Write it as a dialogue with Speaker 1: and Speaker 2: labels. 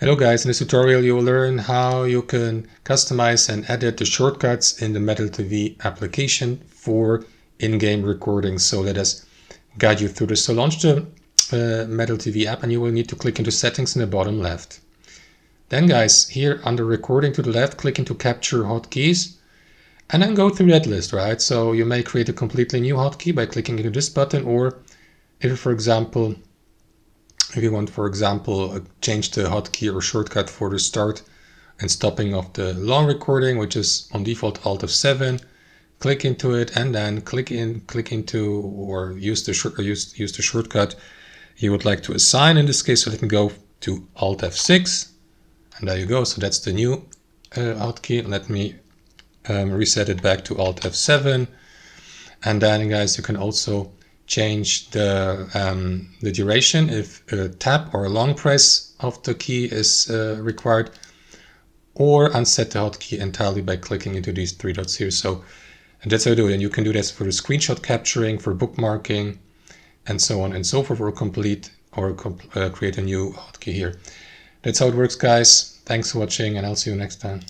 Speaker 1: Hello guys, in this tutorial you will learn how you can customize and edit the shortcuts in the Metal TV application for in-game recording. So let us guide you through this. So launch the Metal TV app and you will need to click into settings in the bottom left. Then guys, here under recording to the left, click into capture hotkeys and then go through that list, right? So you may create a completely new hotkey by clicking into this button, or if you want, for example, change the hotkey or shortcut for the start and stopping of the long recording, which is on default Alt F7, click into it and then click into or use the shortcut you would like to assign. In this case, so let me go to Alt F6, and there you go. So that's the new hotkey. Let me reset it back to Alt F7, and then guys, you can also change the duration if a tap or a long press of the key is required, or unset the hotkey entirely by clicking into these three dots here. So that's how you do it. And you can do this for the screenshot capturing, for bookmarking, and so on and so forth, or create a new hotkey here. That's how it works, guys. Thanks for watching, and I'll see you next time.